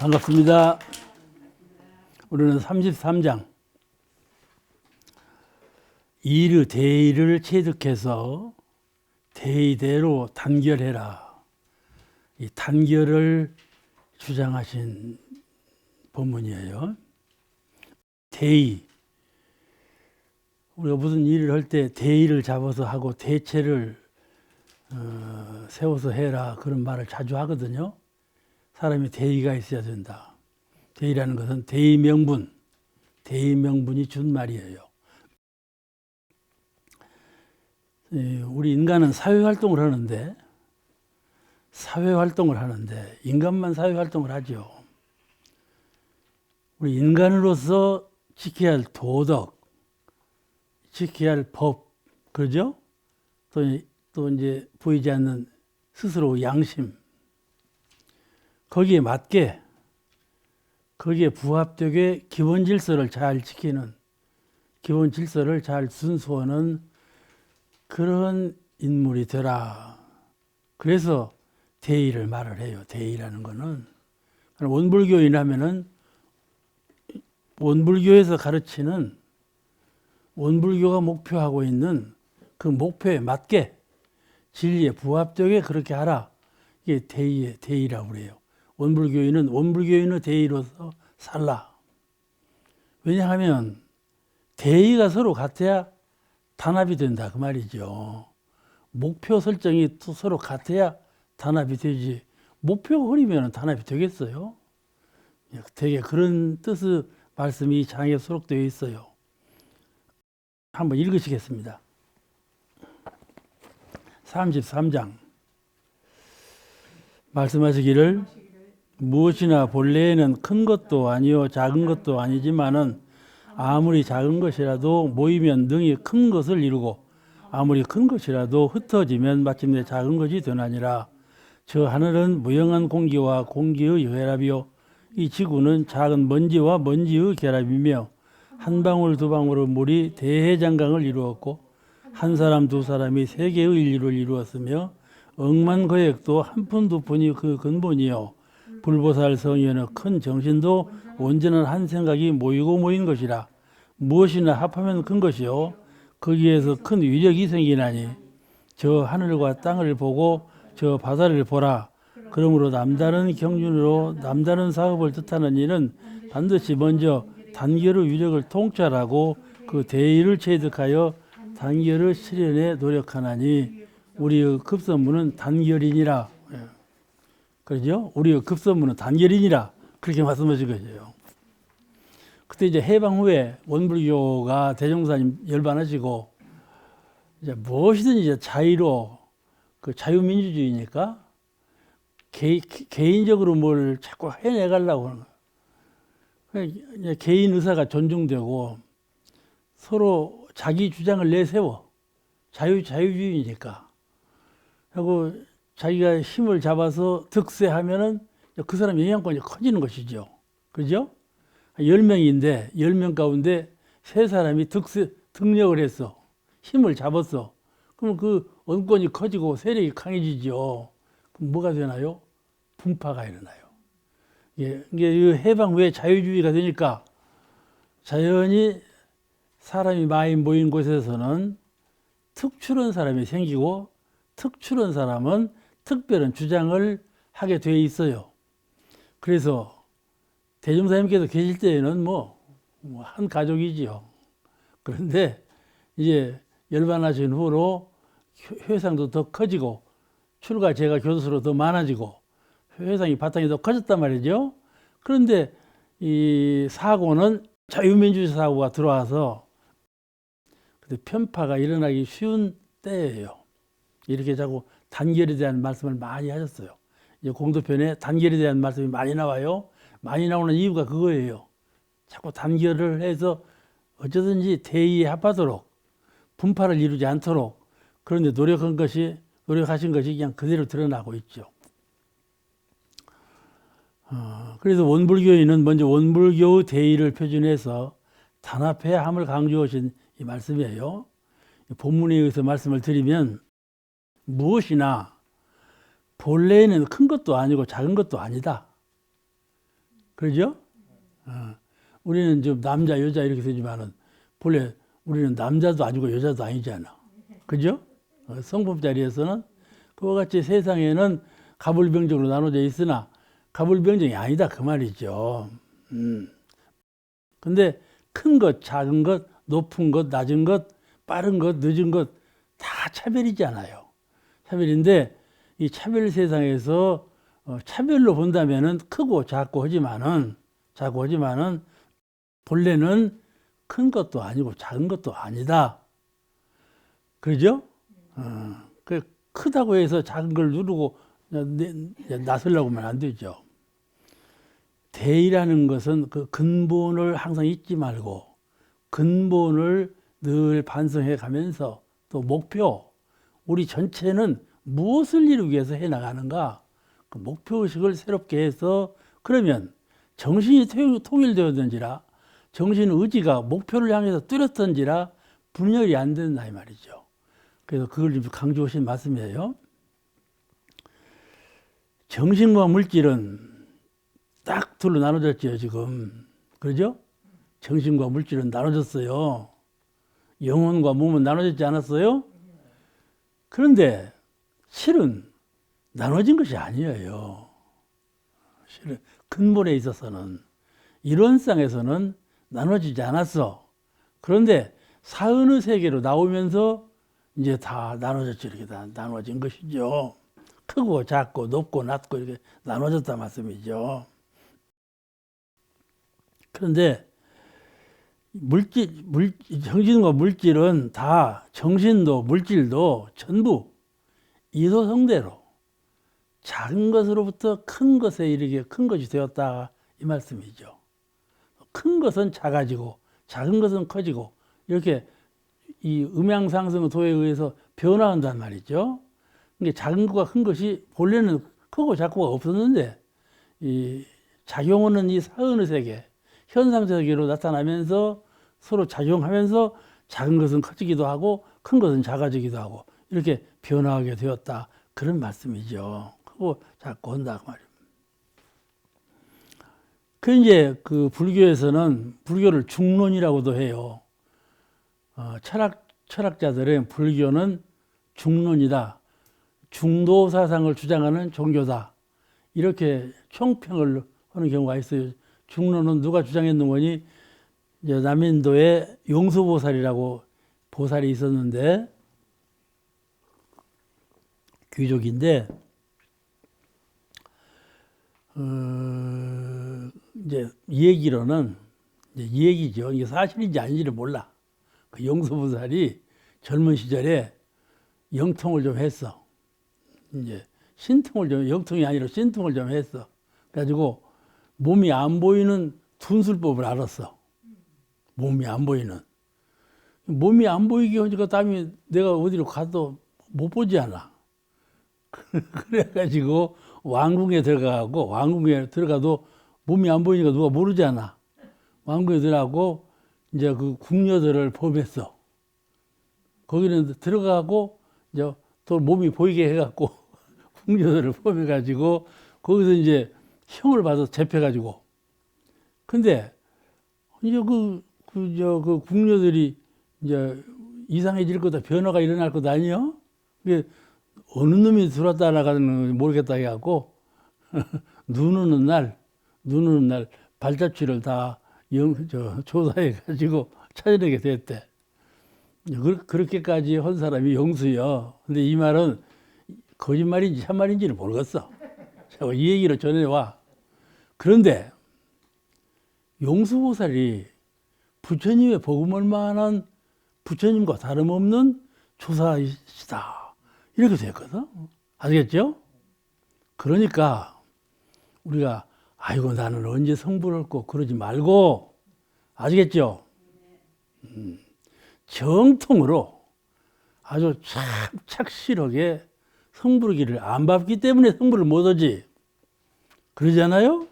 반갑습니다. 우리는 33장 이르 대의를 체득해서 대의대로 단결해라. 이 단결을 주장하신 본문이에요. 대의. 우리가 무슨 일을 할 때 대의를 잡아서 하고 대체를 세워서 해라, 그런 말을 자주 하거든요. 사람이 대의가 있어야 된다. 대의라는 것은 대의명분, 대의명분이 준 말이에요. 우리 인간은 사회활동을 하는데 인간만 사회활동을 하죠. 우리 인간으로서 지켜야 할 도덕, 지켜야 할 법, 그러죠? 또 이제 보이지 않는 스스로 양심, 거기에 맞게, 거기에 부합되게 기본 질서를 잘 지키는, 기본 질서를 잘 순수하는 그런 인물이 되라. 그래서 대의를 말을 해요. 대의라는 거는. 원불교인하면은 원불교에서 가르치는, 원불교가 목표하고 있는 그 목표에 맞게 진리에 부합되게 그렇게 하라. 이게 대의라고 그래요. 원불교인은 원불교인의 대의로서 살라. 왜냐하면 대의가 서로 같아야 단합이 된다, 그 말이죠. 목표 설정이 또 서로 같아야 단합이 되지. 목표가 흐리면 단합이 되겠어요? 되게 그런 뜻의 말씀이 이 장에 수록되어 있어요. 한번 읽으시겠습니다. 33장 말씀하시기를 무엇이나 본래에는 큰 것도 아니요 작은 것도 아니지만은 아무리 작은 것이라도 모이면 능히 큰 것을 이루고 아무리 큰 것이라도 흩어지면 마침내 작은 것이 되나니라. 저 하늘은 무영한 공기와 공기의 결합이요 이 지구는 작은 먼지와 먼지의 결합이며 한 방울 두 방울의 물이 대해장강을 이루었고 한 사람 두 사람이 세계의 인류를 이루었으며 억만 거액도 한 푼 두 푼이 그 근본이요 불보살 성현의 큰 정신도 온전한 한 생각이 모이고 모인 것이라. 무엇이나 합하면 큰 것이요 거기에서 큰 위력이 생기나니 저 하늘과 땅을 보고 저 바다를 보라. 그러므로 남다른 경륜으로 남다른 사업을 뜻하는 이는 반드시 먼저 단결의 위력을 통찰하고 그 대의를 체득하여 단결의 실현에 노력하나니 우리의 급선무는 단결이니라. 그러죠? 우리의 급선무는 단결이니라. 그렇게 말씀하신 거죠. 그때 이제 해방 후에 원불교가 대종사님 열반하시고 이제 무엇이든 이제 자유로, 그 자유민주주의니까 개인적으로 뭘 자꾸 해내가려고 하는 거예요. 개인 의사가 존중되고 서로 자기 주장을 내세워. 자유주의니까. 하고 자기가 힘을 잡아서 득세하면은 그 사람 영향권이 커지는 것이죠. 그죠? 10명인데 10명 가운데 3사람이 득력을 했어. 힘을 잡았어. 그럼 그 언권이 커지고 세력이 강해지죠. 그럼 뭐가 되나요? 분파가 일어나요. 이게 해방 후에 자유주의가 되니까 자연히 사람이 많이 모인 곳에서는 특출한 사람이 생기고 특출한 사람은 특별한 주장을 하게 돼 있어요. 그래서 대종사님께서 계실 때에는 한 가족이지요. 그런데 이제 열반하신 후로 회상도 더 커지고 출가 교수로 더 많아지고 회상이 바탕이 더 커졌단 말이죠. 그런데 이 사고는 자유민주주의 사고가 들어와서 편파가 일어나기 쉬운 때예요. 이렇게 자꾸 단결에 대한 말씀을 많이 하셨어요. 이제 공도편에 단결에 대한 말씀이 많이 나와요. 많이 나오는 이유가 그거예요. 자꾸 단결을 해서 어쩌든지 대의에 합하도록, 분파를 이루지 않도록 그런데 노력하신 것이 그냥 그대로 드러나고 있죠. 그래서 원불교인은 먼저 원불교의 대의를 표준해서 단합해야 함을 강조하신 이 말씀이에요. 본문에 의해서 말씀을 드리면 무엇이나 본래에는 큰 것도 아니고 작은 것도 아니다. 그러죠? 어. 우리는 좀 남자, 여자 이렇게 되지만은 본래 우리는 남자도 아니고 여자도 아니잖아. 그죠? 성품 자리에서는 그와 같이 세상에는 가불병정으로 나눠져 있으나 가불병정이 아니다 그 말이죠. 근데 큰 것, 작은 것, 높은 것, 낮은 것, 빠른 것, 늦은 것 다 차별이잖아요. 차별인데 이 차별 세상에서 차별로 본다면은 크고 작고 하지만은 본래는 큰 것도 아니고 작은 것도 아니다. 그러죠? 그 크다고 해서 작은 걸 누르고 나서려고 하면 안 되죠. 대의라는 것은 그 근본을 항상 잊지 말고 근본을 늘 반성해 가면서 또 목표, 우리 전체는 무엇을 이루기 위해서 해 나가는가? 그 목표의식을 새롭게 해서 그러면 정신이 통일되었는지라 정신 의지가 목표를 향해서 뚜렷한지라 분열이 안 된다 이 말이죠. 그래서 그걸 좀 강조하신 말씀이에요. 정신과 물질은 딱 둘로 나눠졌죠 지금. 그러죠? 정신과 물질은 나눠졌어요. 영혼과 몸은 나눠졌지 않았어요? 그런데 실은 나눠진 것이 아니에요. 실은 근본에 있어서는 이론상에서는 나눠지지 않았어. 그런데 사은의 세계로 나오면서 이제 다 나눠졌죠. 이렇게 다 나눠진 것이죠. 크고 작고 높고 낮고 이렇게 나눠졌다 말씀이죠. 그런데 정신과 물질은 다 정신도 물질도 전부 이소성대로 작은 것으로부터 큰 것에 이르게 큰 것이 되었다 이 말씀이죠. 큰 것은 작아지고 작은 것은 커지고 이렇게 이 음양상승 도에 의해서 변화한단 말이죠. 그러니까 작은 것과 큰 것이 본래는 크고 작고가 없었는데 이 작용하는 이 사은의 세계, 현상 세계로 나타나면서 서로 작용하면서 작은 것은 커지기도 하고 큰 것은 작아지기도 하고 이렇게 변화하게 되었다 그런 말씀이죠. 크고 작고 한다 그 말입니다. 그 이제 그 불교에서는 불교를 중론이라고도 해요. 철학자들의 불교는 중론이다. 중도 사상을 주장하는 종교다. 이렇게 총평을 하는 경우가 있어요. 중론은 누가 주장했는 거니? 이제 남인도에 용수보살이라고 보살이 있었는데 귀족인데 이제 얘기로는 이 얘기죠. 이게 사실인지 아닌지를 몰라. 그 용수보살이 젊은 시절에 영통을 좀 했어. 이제 신통을 좀 영통이 아니라 신통을 좀 했어. 그래가지고 몸이 안 보이는 둔술법을 알았어. 몸이 안 보이는. 몸이 안 보이게 하니까 땀이 내가 어디로 가도 못 보지 않아. 그래가지고 왕궁에 들어가도 몸이 안 보이니까 누가 모르지 않아. 왕궁에 들어가고 이제 그 궁녀들을 범했어. 거기는 들어가고 이제 또 몸이 보이게 해갖고 궁녀들을 범해가지고 거기서 이제 형을 받아서 잡혀가지고. 근데 이제 그 궁녀들이 이제 이상해질 거다, 변화가 일어날 것 아니요? 그게 어느 놈이 들어왔다 나가는 모르겠다 해갖고 눈 오는 날 발자취를 다 조사해가지고 찾아내게 됐대. 그렇게까지 한 사람이 용수요. 근데 이 말은 거짓말인지 참말인지는 모르겠어. 이 얘기를 전해와. 그런데 용수보살이 부처님의 복음을 만한 부처님과 다름없는 조사이시다. 이렇게 됐거든. 아시겠죠? 그러니까 우리가 아이고 나는 언제 성불을 얻고 그러지 말고 아시겠죠? 정통으로 아주 참 착실하게 성불기를 안 밟기 때문에 성불을 못 하지. 그러잖아요?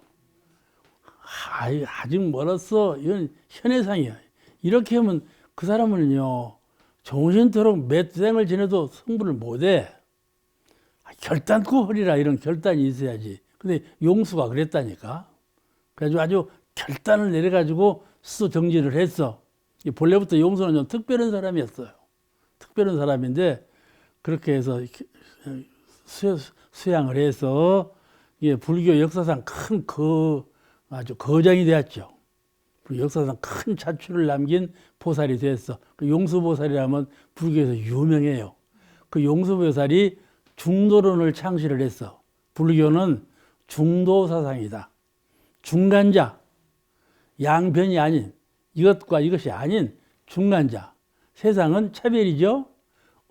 아직 멀었어. 이건 현해상이야. 이렇게 하면 그 사람은요, 정신토록 몇 생을 지내도 성불을 못 해. 결단코 하리라 이런 결단이 있어야지. 근데 용수가 그랬다니까. 그래가지고 아주 결단을 내려가지고 스스로 정진을 했어. 본래부터 용서는 좀 특별한 사람이었어요. 특별한 사람인데 그렇게 해서 수양을 해서 불교 역사상 큰 아주 거장이 되었죠. 역사상 큰 자취를 남긴 보살이 됐어. 그 용수보살이라면 불교에서 유명해요. 그 용수보살이 중도론을 창시를 했어. 불교는 중도 사상이다. 중간자, 양변이 아닌, 이것과 이것이 아닌 중간자. 세상은 차별이죠.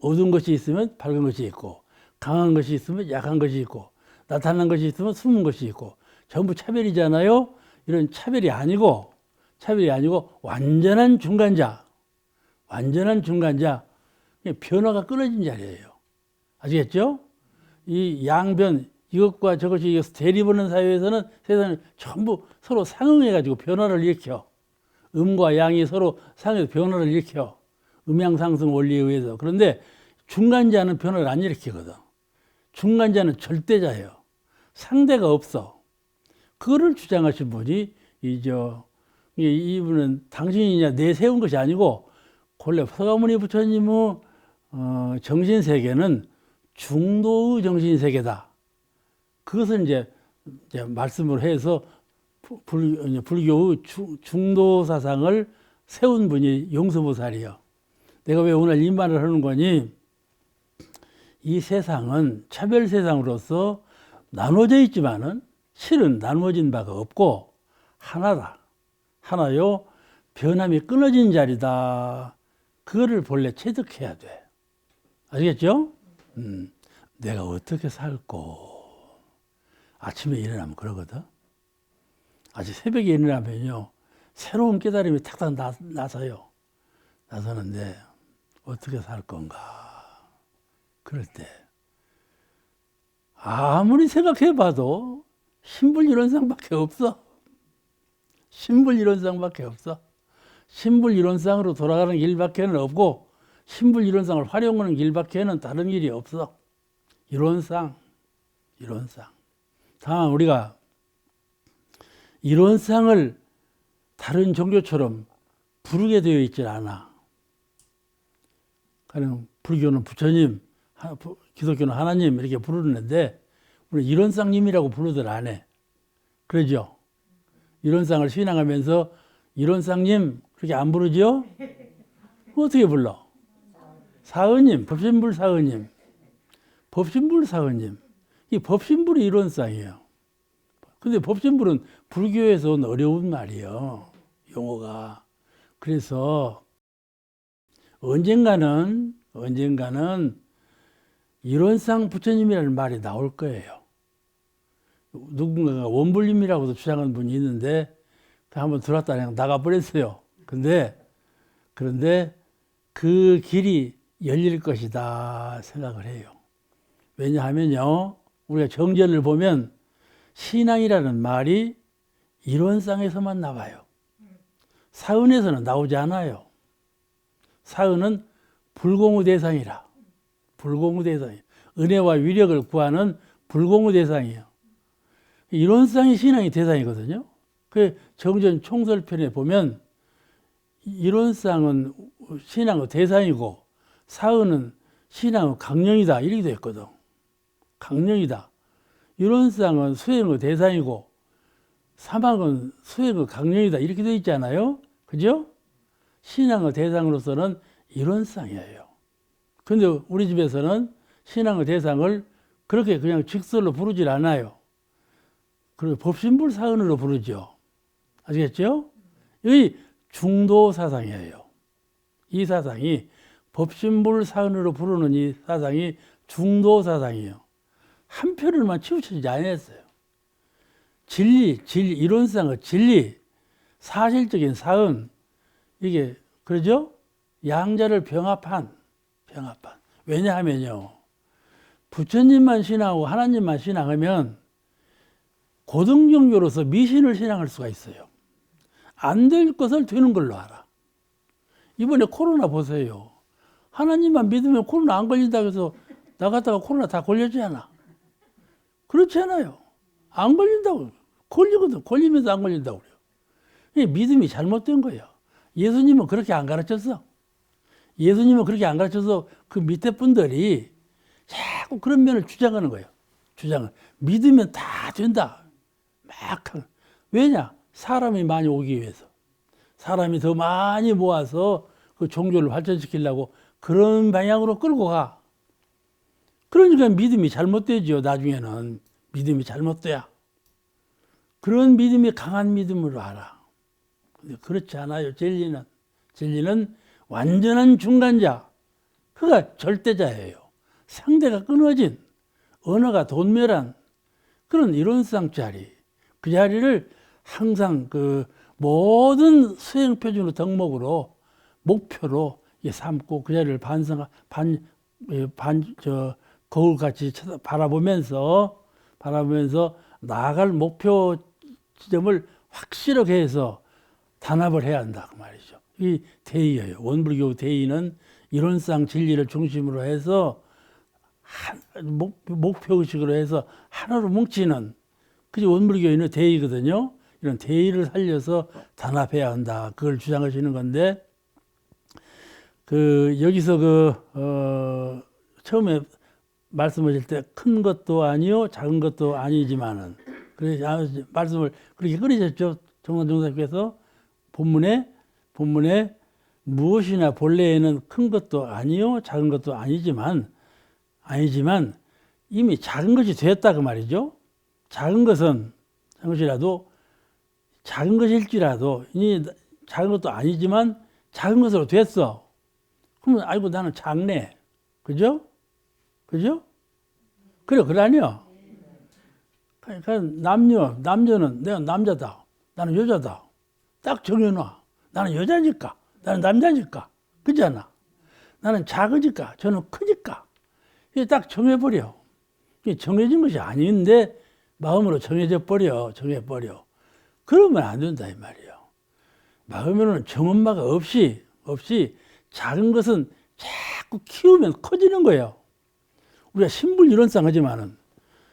어두운 것이 있으면 밝은 것이 있고, 강한 것이 있으면 약한 것이 있고, 나타난 것이 있으면 숨은 것이 있고, 전부 차별이잖아요. 이런 차별이 아니고 완전한 중간자, 변화가 끊어진 자리예요. 아시겠죠? 이 양변, 이것과 저것이 대립하는 사회에서는 세상이 전부 서로 상응해가지고 변화를 일으켜. 음과 양이 서로 상해서 변화를 일으켜. 음양상승 원리에 의해서. 그런데 중간자는 변화를 안 일으키거든. 중간자는 절대자예요. 상대가 없어. 그거를 주장하신 분이 이분은 당신이냐 내세운 것이 아니고 본래 서가모니 부처님의 정신세계는 중도의 정신세계다. 그것을 이제 말씀을 해서 불교의 중도 사상을 세운 분이 용수보살이요. 내가 왜 오늘 이 말을 하는 거니? 이 세상은 차별 세상으로서 나눠져 있지만은 실은 나누어진 바가 없고 하나다. 하나요. 변함이 끊어진 자리다. 그거를 본래 체득해야 돼. 아시겠죠? 내가 어떻게 살고 아침에 일어나면 그러거든. 아직 새벽에 일어나면요 새로운 깨달음이 탁탁 나서요. 나서는데 어떻게 살 건가. 그럴 때 아무리 생각해봐도 신불이론상밖에 없어. 신불이론상밖에 없어. 신불이론상으로 돌아가는 길밖에는 없고 신불이론상을 활용하는 길밖에는 다른 길이 없어. 이론상. 다만 우리가 이론상을 다른 종교처럼 부르게 되어 있질 않아. 가령 불교는 부처님, 기독교는 하나님 이렇게 부르는데 우리 이론상님이라고 부르들 안 해. 그러죠? 이론상을 신앙하면서 이론상님 그렇게 안 부르죠? 어떻게 불러? 사은님, 법신불 사은님. 법신불 사은님. 이 법신불이 이론상이에요. 근데 법신불은 불교에서 온 어려운 말이에요. 용어가. 그래서 언젠가는 이론상 부처님이라는 말이 나올 거예요. 누군가가 원불님이라고도 주장하는 분이 있는데 한번 들어왔다 그냥 나가버렸어요. 그런데 그 길이 열릴 것이다 생각을 해요. 왜냐하면요, 우리가 정전을 보면 신앙이라는 말이 이론상에서만 나와요. 사은에서는 나오지 않아요. 사은은 불공의 대상이라. 불공의 대상이에요. 은혜와 위력을 구하는 불공의 대상이에요. 이론상이 신앙의 대상이거든요. 그 정전 총설편에 보면 이론상은 신앙의 대상이고 사은은 신앙의 강령이다 이렇게 되어 있거든. 강령이다. 이론상은 수행의 대상이고 사막은 수행의 강령이다 이렇게 되어 있잖아요. 그죠? 신앙의 대상으로서는 이론상이에요. 근데 우리 집에서는 신앙의 대상을 그렇게 그냥 직설로 부르질 않아요. 그리고 법신불 사은으로 부르죠. 아시겠죠? 이 중도 사상이에요. 이 사상이 법신불 사은으로 부르는 이 사상이 중도 사상이에요. 한편으로만 치우쳐지지 않았어요. 진리, 이론상의 진리, 사실적인 사은, 이게, 그러죠? 양자를 병합한. 왜냐하면요, 부처님만 신앙하고 하나님만 신앙하면 고등종교로서 미신을 신앙할 수가 있어요. 안 될 것을 되는 걸로 알아. 이번에 코로나 보세요. 하나님만 믿으면 코로나 안 걸린다고 해서 나갔다가 코로나 다 걸렸지 않아? 그렇지 않아요. 안 걸린다고. 걸리거든. 걸리면서 안 걸린다고 그래요. 이게 믿음이 잘못된 거예요. 예수님은 그렇게 안 가르쳤어. 예수님은 그렇게 안 가르쳐서 그 밑에 분들이 자꾸 그런 면을 주장하는 거예요. 주장을. 믿으면 다 된다. 막. 왜냐? 사람이 많이 오기 위해서. 사람이 더 많이 모아서 그 종교를 발전시키려고 그런 방향으로 끌고 가. 그러니까 믿음이 잘못되죠. 나중에는. 믿음이 잘못돼야. 그런 믿음이 강한 믿음으로 알아. 근데 그렇지 않아요. 진리는. 진리는 완전한 중간자. 그가 절대자예요. 상대가 끊어진, 언어가 돈멸한 그런 이론상 자리. 그 자리를 항상 그 모든 수행표준의 덕목으로, 목표로 삼고 그 자리를 거울같이 바라보면서 나아갈 목표 지점을 확실하게 해서 단합을 해야 한다. 그 말이죠. 이 대의예요. 원불교 대의는 이론상 진리를 중심으로 해서 목표의식으로 해서 하나로 뭉치는 그게 원불교인의 대의거든요. 이런 대의를 살려서 단합해야 한다. 그걸 주장하시는 건데, 여기서 처음에 말씀하실 때 큰 것도 아니요, 작은 것도 아니지만은, 그래서 말씀을 그렇게 끊으셨죠. 정산종사께서 본문에 무엇이나 본래에는 큰 것도 아니요, 작은 것도 아니지만 이미 작은 것이 되었다 그 말이죠. 작은 것일지라도 이 작은 것도 아니지만 작은 것으로 됐어. 그러면 아이고 나는 작네. 그죠? 그러니요. 그러니까 남녀는 내가 남자다. 나는 여자다. 딱 정해놔. 나는 여자니까. 나는 남자니까. 그렇잖아. 나는 작으니까. 저는 크니까. 이게 딱 정해버려. 이게 정해진 것이 아닌데 마음으로 정해버려. 그러면 안 된다 이 말이에요. 마음에는 정엄마가 없이 작은 것은 자꾸 키우면 커지는 거예요. 우리가 신불이론상 하지만은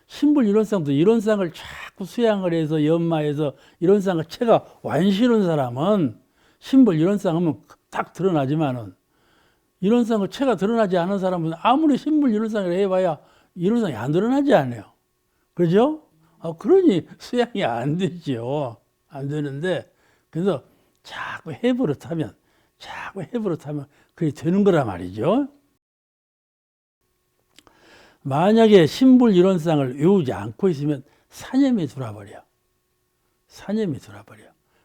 신불이론상도 이론상을 자꾸 수양을 해서 연마해서 이론상을 채가 완시는 사람은 신불이론상 하면 딱 드러나지만은 이론상을 채가 드러나지 않은 사람은 아무리 신불이론상을 해봐야 이론상이 안 드러나지 않아요. 그죠? 그러니 수양이 안 되죠. 안 되는데 그래서 자꾸 해버릇하면 그게 되는 거란 말이죠. 만약에 신불이론상을 외우지 않고 있으면 사념이 들어버려.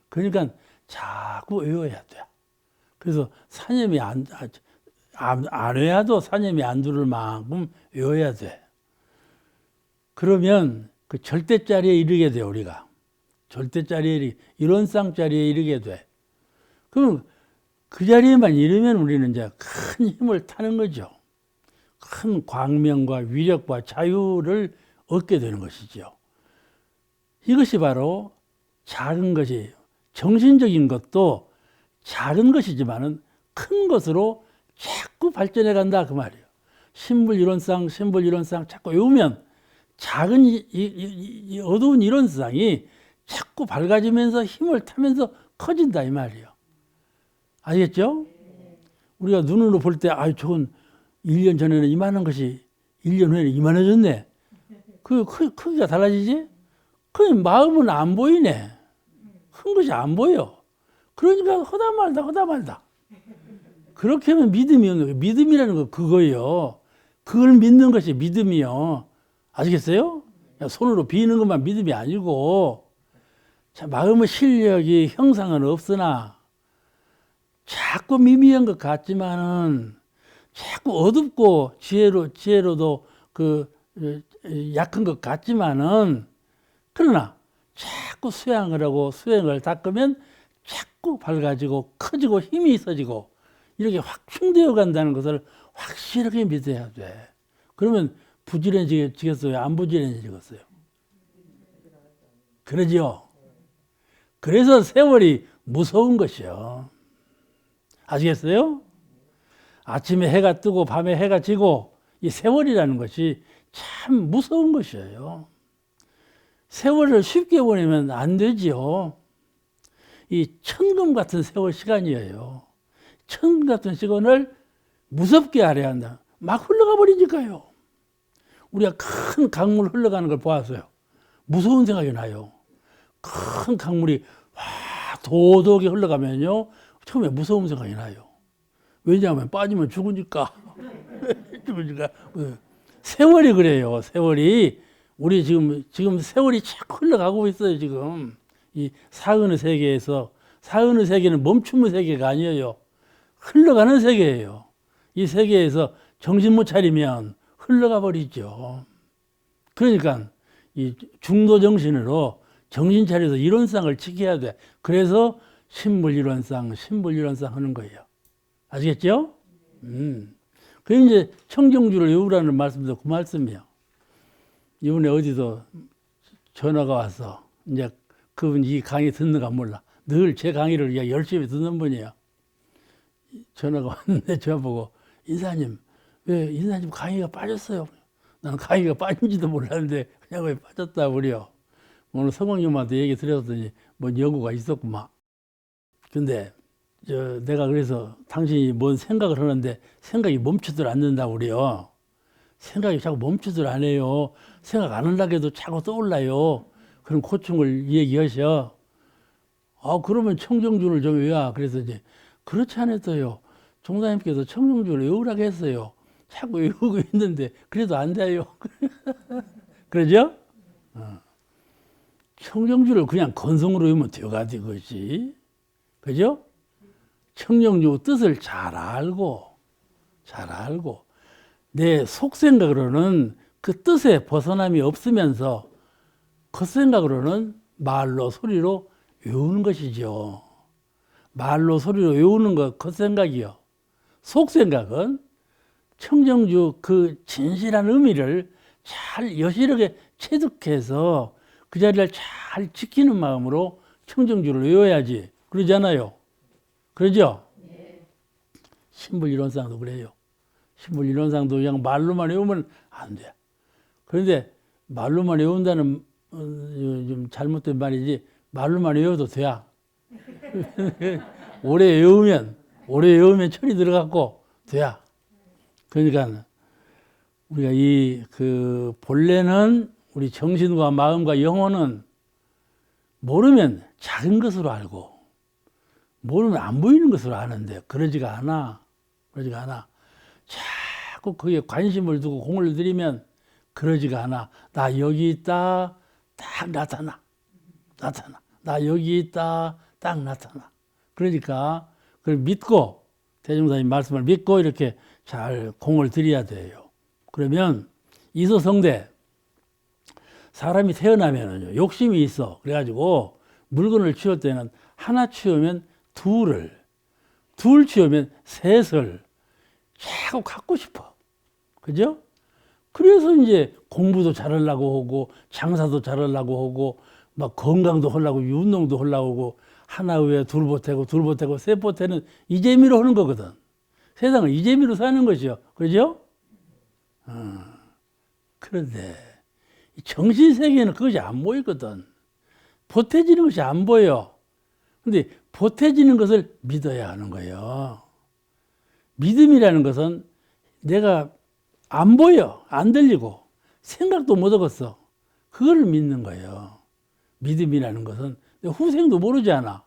그러니까 자꾸 외워야 돼. 그래서 사념이 안 외워도 사념이 안 들을 만큼 외워야 돼. 그러면 그 절대자리에 이르게 돼, 우리가. 이론상 자리에 이르게 돼. 그러면 그 자리에만 이르면 우리는 이제 큰 힘을 타는 거죠. 큰 광명과 위력과 자유를 얻게 되는 것이죠. 이것이 바로 작은 것이, 정신적인 것도 작은 것이지만은 큰 것으로 자꾸 발전해 간다 그 말이에요. 신불이론상 자꾸 외우면 작은 이 어두운 이론상이 자꾸 밝아지면서 힘을 타면서 커진다 이 말이에요. 알겠죠? 우리가 눈으로 볼 때 저건 1년 전에는 이만한 것이 1년 후에는 이만해졌네. 그 크기가 달라지지? 그 마음은 안 보이네. 큰 것이 안 보여. 그러니까 허다 말다. 그렇게 하면 믿음이 없는 거예요. 믿음이라는 건 그거예요. 그걸 믿는 것이 믿음이요. 아시겠어요? 손으로 비는 것만 믿음이 아니고, 마음의 실력이 형상은 없으나 자꾸 미미한 것 같지만은 자꾸 어둡고 지혜로도 약한 것 같지만은, 그러나 자꾸 수행을 닦으면 자꾸 밝아지고 커지고 힘이 있어지고 이렇게 확충되어 간다는 것을 확실하게 믿어야 돼. 그러면 부지런해지겠어요? 안 부지런해지겠어요? 그러죠? 그래서 세월이 무서운 것이요. 아시겠어요? 아침에 해가 뜨고 밤에 해가 지고 이 세월이라는 것이 참 무서운 것이에요. 세월을 쉽게 보내면 안 되지요. 이 천금 같은 세월 시간이에요. 천금 같은 시간을 무섭게 하려 한다. 막 흘러가 버리니까요. 우리가 큰 강물 흘러가는 걸 보았어요. 무서운 생각이 나요. 큰 강물이 도덕이 흘러가면요. 처음에 무서운 생각이 나요. 왜냐하면 빠지면 죽으니까. 죽으니까. 세월이 그래요. 세월이. 우리 지금 세월이 자꾸 흘러가고 있어요. 지금. 이 사은의 세계에서. 사은의 세계는 멈춤의 세계가 아니에요. 흘러가는 세계예요. 이 세계에서 정신 못 차리면 흘러가 버리죠. 그러니까 이 중도 정신으로 정신 차려서 이론상을 지켜야 돼. 그래서 신불이론상, 신불이론상 하는 거예요. 아시겠죠? 그 이제 청정주를 외우라는 말씀도 그 말씀이에요. 이번에 어디서 전화가 와서 이제 그분 이 강의 듣는가 몰라. 늘 제 강의를 열심히 듣는 분이에요. 전화가 왔는데 저보고 인사님 왜 인사님 강의가 빠졌어요? 나는 강의가 빠진지도 몰랐는데 그냥 왜 빠졌다 그래요. 오늘 성광님한테 얘기 드렸더니 뭔 연구가 있었구만. 근데 내가 그래서 당신이 뭔 생각을 하는데 생각이 멈추질 않는다고 그래요. 생각이 자꾸 멈추질 않아요. 생각 안 하려고 해도 자꾸 떠올라요. 그런 고충을 얘기하셔. 그러면 청정주를 좀 외워. 그래서 이제 그렇지 않았어요. 종사님께서 청정주를 외우라고 했어요. 자꾸 외우고 있는데 그래도 안 돼요. 그러죠? 청정주를 그냥 건성으로 외우면 되어가지 그것이. 그죠? 청정주 뜻을 잘 알고 내 속생각으로는 그 뜻에 벗어남이 없으면서 겉생각으로는 말로 소리로 외우는 것이죠. 말로 소리로 외우는 것 겉생각이요. 속생각은 청정주 그 진실한 의미를 잘 여실하게 체득해서 그 자리를 잘 지키는 마음으로 청정주를 외워야지. 그러잖아요. 그러죠? 네. 신불이론상도 그래요. 신불이론상도 그냥 말로만 외우면 안 돼. 그런데 말로만 외운다는 좀 잘못된 말이지 말로만 외워도 돼야. 오래 외우면 철이 들어갔고 돼야. 그러니까 우리가 본래는 우리 정신과 마음과 영혼은 모르면 작은 것으로 알고 모르면 안 보이는 것으로 아는데 그러지가 않아. 자꾸 거기에 관심을 두고 공을 들이면 그러지가 않아. 나 여기 있다. 딱 나타나. 나 여기 있다. 딱 나타나. 그러니까 그걸 믿고 대종사님 말씀을 믿고 이렇게 잘 공을 들여야 돼요. 그러면 이소성대 사람이 태어나면은요 욕심이 있어. 그래가지고 물건을 치울 때는 하나 치우면 둘 치우면 셋을 자꾸 갖고 싶어. 그죠? 그래서 이제 공부도 잘하려고 하고 장사도 잘하려고 하고 막 건강도 하려고 운동도 하려고 하고 하나 외에 둘 보태고 셋 보태는 이 재미로 하는 거거든. 세상은 이 재미로 사는 것이요. 그죠? 그런데 정신세계는 그것이 안 보이거든. 보태지는 것이 안 보여. 근데 보태지는 것을 믿어야 하는 거예요. 믿음이라는 것은 내가 안 보여, 안 들리고 생각도 못 하겠어. 그거를 믿는 거예요. 믿음이라는 것은 후생도 모르잖아.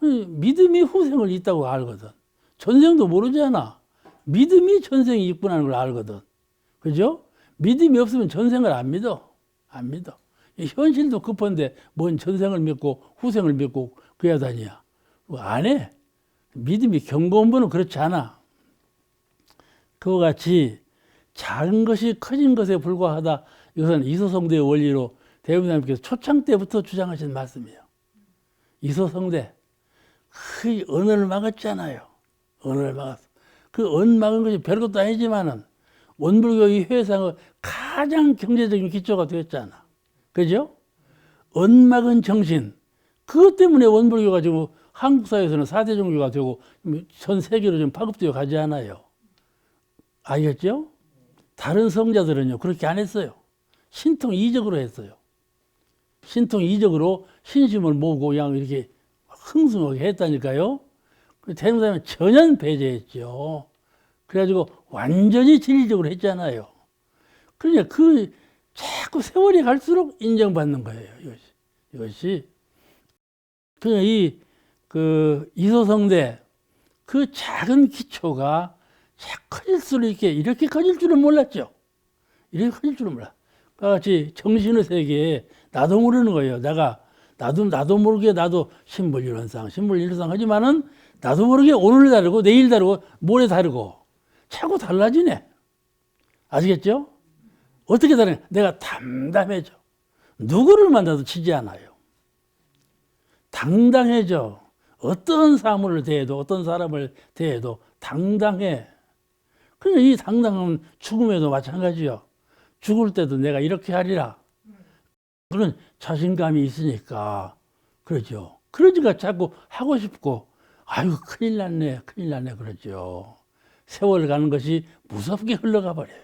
믿음이 후생을 있다고 알거든. 전생도 모르잖아. 믿음이 전생이 있구나는 걸 알거든. 그죠? 믿음이 없으면 전생을 안 믿어. 현실도 급한데 뭔 전생을 믿고 후생을 믿고 그래야 다니야. 안 해. 믿음이 견고한 분은 그렇지 않아. 그와 같이 작은 것이 커진 것에 불과하다. 이것은 이소성대의 원리로 대부님께서 초창 때부터 주장하신 말씀이에요. 이소성대. 그 언어를 막았잖아요. 언어를 막았어. 그 언 막은 것이 별것도 아니지만은 원불교의 회상의 가장 경제적인 기초가 되었잖아. 그죠? 언 막은 정신. 그것 때문에 원불교가 지금 한국 사회에서는 4대 종교가 되고 전 세계로 좀 파급되어 가지 않아요. 알겠죠? 다른 성자들은요, 그렇게 안 했어요. 신통 이적으로 했어요. 신통 이적으로 신심을 모으고 그냥 이렇게 흥숭하게 했다니까요. 대명사님은 전혀 배제했죠. 그래가지고 완전히 진리적으로 했잖아요. 그러니까 자꾸 세월이 갈수록 인정받는 거예요. 이것이. 그러니까 이소성대 그 작은 기초가 커질수록 이렇게 커질 줄은 몰랐죠. 이렇게 커질 줄은 몰라. 같이 정신의 세계에 나도 모르는 거예요. 나도 모르게 나도 신불일원상 하지만은 나도 모르게 오늘 다르고 내일 다르고 모레 다르고 자꾸 달라지네. 아시겠죠? 어떻게 다르냐? 내가 담담해져. 누구를 만나도 지지 않아요. 당당해져. 어떤 사물을 대해도 어떤 사람을 대해도 당당해. 그러니까 이 당당함은 죽음에도 마찬가지요. 죽을 때도 내가 이렇게 하리라. 그런 자신감이 있으니까 그러죠. 그러니까 자꾸 하고 싶고 아이고 큰일 났네 그러죠. 세월 가는 것이 무섭게 흘러가 버려요.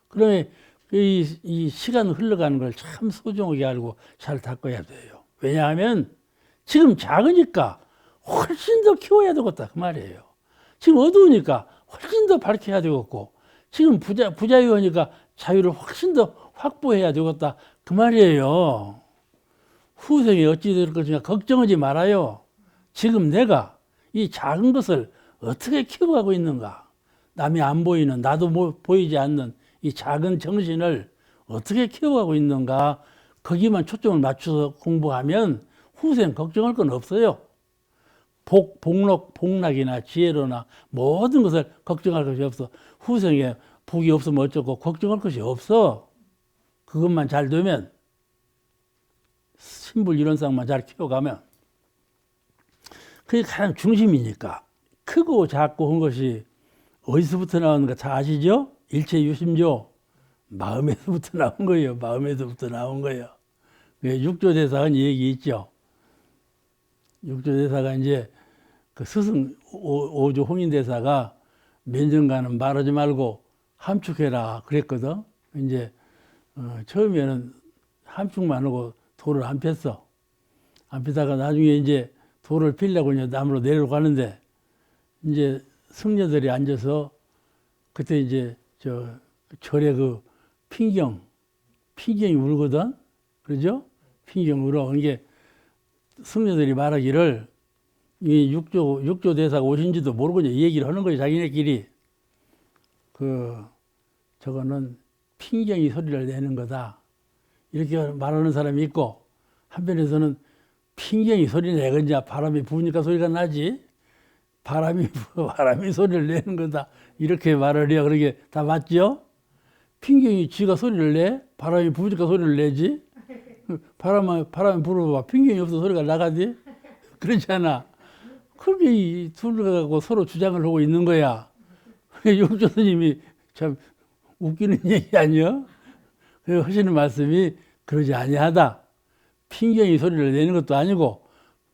그러면 이 시간 흘러가는 걸 참 소중하게 알고 잘 닦아야 돼요. 왜냐하면 지금 작으니까 훨씬 더 키워야 되겠다 그 말이에요. 지금 어두우니까 훨씬 더 밝혀야 되겠고 지금 부자유하니까 자유를 훨씬 더 확보해야 되겠다 그 말이에요. 후생이 어찌 될 것인가 걱정하지 말아요. 지금 내가 이 작은 것을 어떻게 키워가고 있는가, 남이 안 보이는 나도 보이지 않는 이 작은 정신을 어떻게 키워가고 있는가, 거기만 초점을 맞춰서 공부하면 후생 걱정할 건 없어요. 복락이나 지혜로나 모든 것을 걱정할 것이 없어. 후생에 복이 없으면 어쩌고 걱정할 것이 없어. 그것만 잘 되면, 신불이론상만 잘 키워가면, 그게 가장 중심이니까. 크고 작고 한 것이 어디서부터 나오는가 다 아시죠? 일체유심조. 마음에서부터 나온 거예요. 마음에서부터 나온 거예요. 육조대사가 얘기 있죠. 육조대사가 이제 그 스승 오조 홍인대사가 면전가는 말하지 말고 함축해라 그랬거든. 이제 처음에는 함축만 하고 돌을 안 폈어. 안 피다가 나중에 이제 돌을 피려고 이제 나무로 내려가는데 이제 승려들이 앉아서 그때 이제 절에 핑경이 울거든. 그러죠? 핑경 울어. 이게 승려들이 말하기를 이 육조 대사가 오신지도 모르고 이제 얘기를 하는 거예요. 자기네끼리. 저거는 핑경이 소리를 내는 거다. 이렇게 말하는 사람이 있고, 한편에서는 핑경이 소리 내건지 바람이 부으니까 소리가 나지. 바람이 소리를 내는 거다. 이렇게 말을 해야 그러게 다 맞죠? 핑경이 지가 소리를 내? 바람이 부으니까 소리를 내지? 바람이 불어봐. 핑경이 없어 소리가 나가지? 그렇지 않아? 그렇게 둘 갖고 서로 주장을 하고 있는 거야. 육조 스님이 참 웃기는 얘기 아니야? 하시는 말씀이 그러지 아니하다. 핑경이 소리를 내는 것도 아니고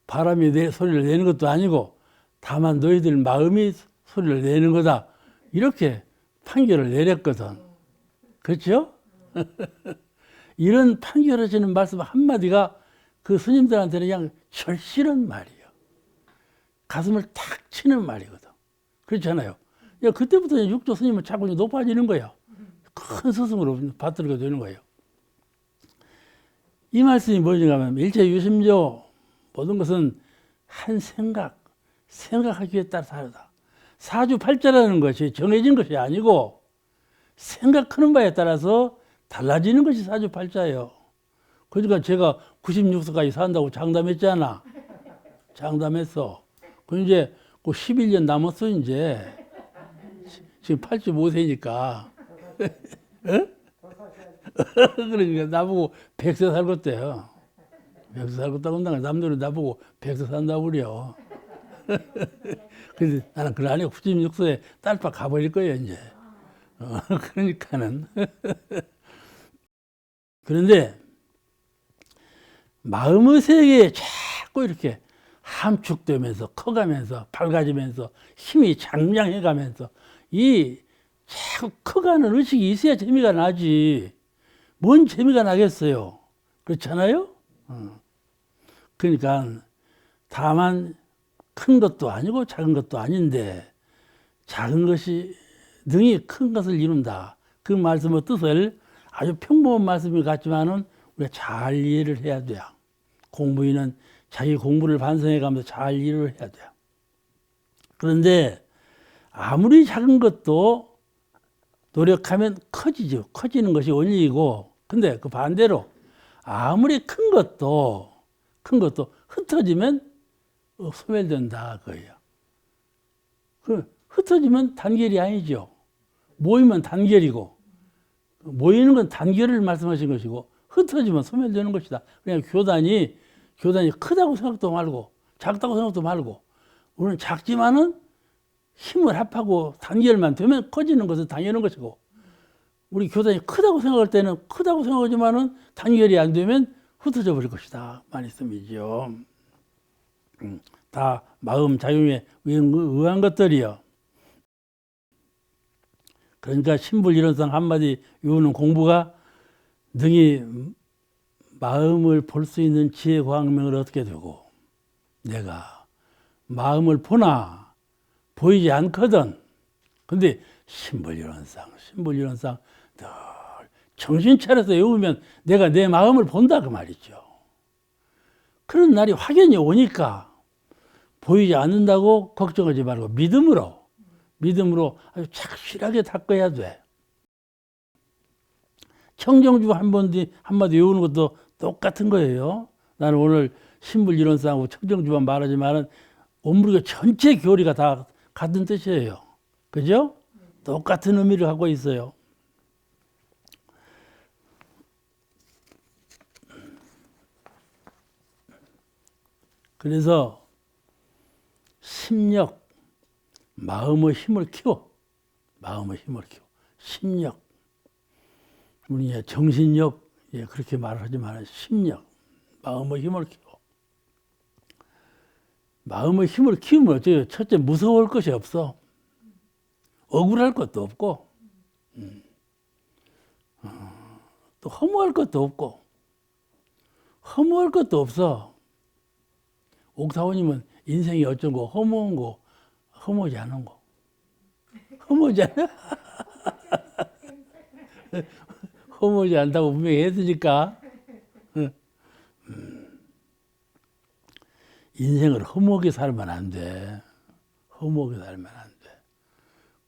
바람이 소리를 내는 것도 아니고 다만 너희들 마음이 소리를 내는 거다. 이렇게 판결을 내렸거든. 그렇죠? 이런 판결하시는 말씀 한마디가 그 스님들한테는 그냥 절실한 말이에요. 가슴을 탁 치는 말이거든. 그렇잖아요. 그때부터 육조 스님은 자꾸 높아지는 거예요. 큰 스승으로 받들게 되는 거예요. 이 말씀이 뭐냐 하면 일체유심조, 모든 것은 한 생각하기에 따라 다르다. 사주팔자라는 것이 정해진 것이 아니고 생각하는 바에 따라서 달라지는 것이 사주팔자예요. 그러니까 제가 96세까지 산다고 장담했잖아. 장담했어. 그 이제 11년 남았어 이제. 지금 85세니까. 그러니까 나보고 100세 살겠대요. 100세 살겠다고 한다가 남들은 나보고 100세 산다고 그래요. 그래서 나는 그래 아니고 96세에 딸바 가버릴 거예요 이제. 그러니까는. 그런데 마음의 세계에 자꾸 이렇게 함축되면서 커가면서 밝아지면서 힘이 장량해가면서 이 자꾸 커가는 의식이 있어야 재미가 나지. 뭔 재미가 나겠어요? 그렇잖아요? 그러니까 다만 큰 것도 아니고 작은 것도 아닌데 작은 것이 능히 큰 것을 이룬다. 그 말씀의 뜻을 아주 평범한 말씀이 같지만은 우리가 잘 이해를 해야 돼요. 공부인은 자기 공부를 반성해 가면서 잘 이해를 해야 돼요. 그런데 아무리 작은 것도 노력하면 커지죠. 커지는 것이 원리이고, 근데 그 반대로 아무리 큰 것도 흩어지면 소멸된다 그거예요. 흩어지면 단결이 아니죠. 모이면 단결이고, 모이는 건 단결을 말씀하신 것이고, 흩어지면 소멸되는 것이다. 그냥 교단이 크다고 생각도 말고, 작다고 생각도 말고, 우리는 작지만은 힘을 합하고 단결만 되면 커지는 것은 당연한 것이고, 우리 교단이 크다고 생각할 때는 크다고 생각하지만은 단결이 안 되면 흩어져 버릴 것이다. 말씀이죠. 다 마음 작용에 의한 것들이요. 그러니까 신불이론상 한마디 외우는 공부가 능히 마음을 볼 수 있는 지혜 광명을 얻게 되고, 내가 마음을 보나 보이지 않거든. 근데 신불이론상 늘 정신 차려서 외우면 내가 내 마음을 본다 그 말이죠. 그런 날이 확연히 오니까 보이지 않는다고 걱정하지 말고 믿음으로 아주 착실하게 닦아야 돼. 청정주 한마디 외우는 것도 똑같은 거예요. 나는 오늘 신불이론상하고 청정주만 말하지만은 온물교 전체 교리가 다 같은 뜻이에요. 그죠? 똑같은 의미를 갖고 있어요. 그래서 심력, 마음의 힘을 키워. 심력. 우리 정신력, 그렇게 말을 하지만 심력, 마음의 힘을 키워. 마음의 힘을 키우면 어째요? 첫째, 무서울 것이 없어. 억울할 것도 없고, 또 허무할 것도 없고, 허무할 것도 없어. 옥사원님은 인생이 어쩐고 허무한 거, 허무하지 않은 거. 허무하지 않아? 허무하지 않다고 분명히 했으니까. 인생을 허무하게 살면 안 돼. 허무하게 살면 안 돼.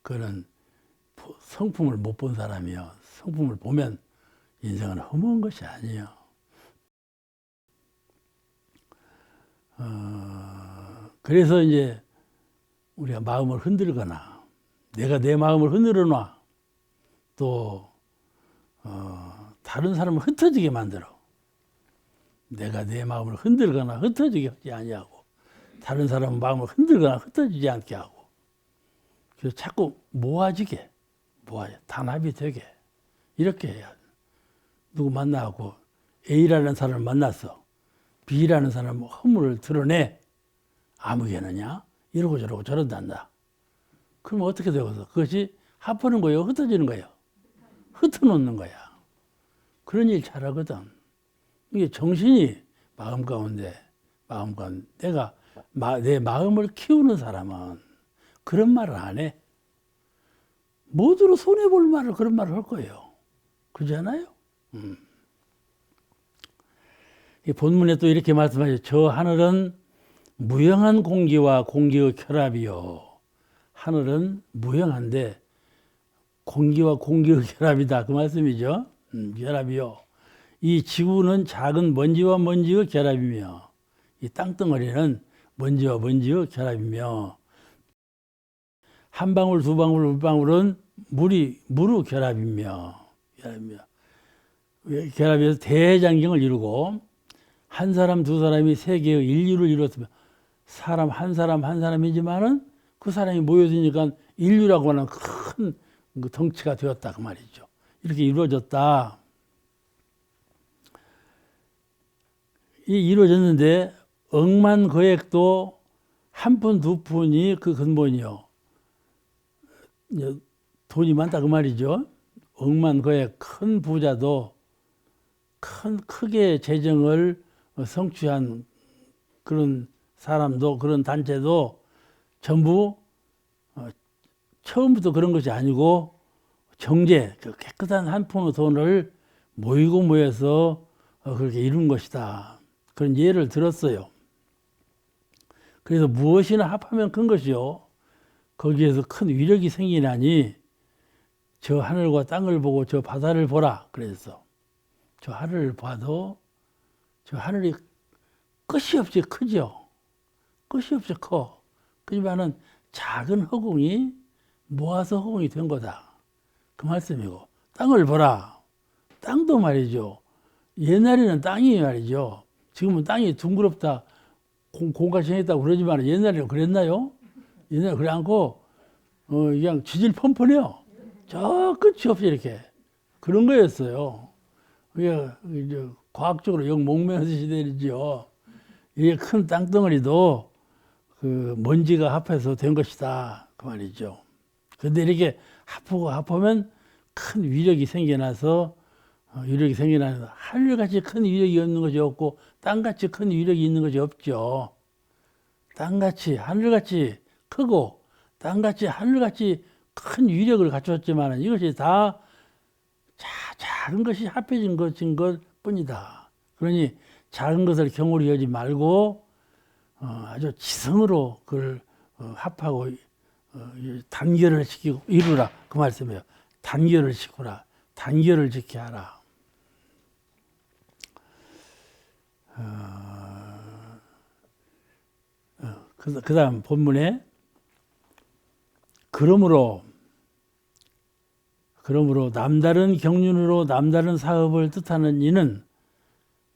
그는 성품을 못 본 사람이요. 성품을 보면 인생은 허무한 것이 아니에요. 그래서 이제 우리가 마음을 흔들거나 내가 내 마음을 흔들어 놔. 또 다른 사람을 흩어지게 만들어. 내가 내 마음을 흔들거나 흩어지게 하지 아니하고 다른 사람 마음을 흔들거나 흩어지지 않게 하고, 그래서 자꾸 모아지게 단합이 되게 이렇게 해야 돼. 누구 만나고 A라는 사람을 만났어. B라는 사람 허물을 드러내. 아무개느냐? 이러고 저러고 저런단다. 그러면 어떻게 되겠어? 그것이 합하는 거예요? 흩어지는 거예요? 흩어놓는 거야. 그런 일 잘하거든. 이게 정신이 마음 가운데 내가 내 마음을 키우는 사람은 그런 말을 안 해. 모두로 손해볼 말을 그런 말을 할 거예요. 그렇지 않아요? 이 본문에 또 이렇게 말씀하죠. 저 하늘은 무형한 공기와 공기의 결합이요. 하늘은 무형한데 공기와 공기의 결합이다. 그 말씀이죠. 결합이요. 이 지구는 작은 먼지와 먼지의 결합이며 이 땅덩어리는 먼지와 먼지의 결합이며 한 방울 두 방울 물방울은 물의 결합이며 결합해서 대장경을 이루고 한 사람 두 사람이 세계의 인류를 이뤘으며 사람 한 사람이지만은 그 사람이 모여드니까 인류라고 하는 큰 덩치가 되었다 그 말이죠. 이렇게 이루어졌다. 이루어졌는데 억만 거액도 한 푼 두 푼이 그 근본이요. 돈이 많다 그 말이죠. 억만 거액 큰 부자도 크게 재정을 성취한 그런 사람도 그런 단체도 전부 처음부터 그런 것이 아니고 정제, 그 깨끗한 한 푼의 돈을 모이고 모여서 그렇게 이룬 것이다. 그런 예를 들었어요. 그래서 무엇이나 합하면 큰 것이요. 거기에서 큰 위력이 생기나니 저 하늘과 땅을 보고 저 바다를 보라. 그래서 저 하늘을 봐도 저 하늘이 끝이 없이 크죠. 끝이 없이 커. 그지만은 작은 허공이 모아서 허공이 된 거다. 그 말씀이고, 땅을 보라. 땅도 말이죠. 옛날에는 땅이 말이죠. 지금은 땅이 둥그럽다, 공갈생했다고 그러지만 옛날에는 그랬나요? 옛날에 그래 않고 그냥 지질 펀펀해요. 저 끝이 없이 이렇게 그런 거였어요. 그게 이제 과학적으로 영목매한 시대이죠. 이게 큰 땅덩어리도 그 먼지가 합해서 된 것이다. 그 말이죠. 근데 이렇게 합하면 큰 위력이 생겨나서 하늘같이 큰 위력이 없는 것이 없고 땅같이 큰 위력이 있는 것이 없죠. 땅같이 하늘같이 크고 땅같이 하늘같이 큰 위력을 갖췄지만 이것이 다 작은 것이 합해진 것인 것뿐이다. 그러니 작은 것을 경홀히 여지 말고 아주 지성으로 그걸 합하고 단결을 시키고 이루라. 그 말씀이에요. 단결을 시키라. 단결을 지켜야 하라. 그 다음 본문에 그러므로 남다른 경륜으로 남다른 사업을 뜻하는 이는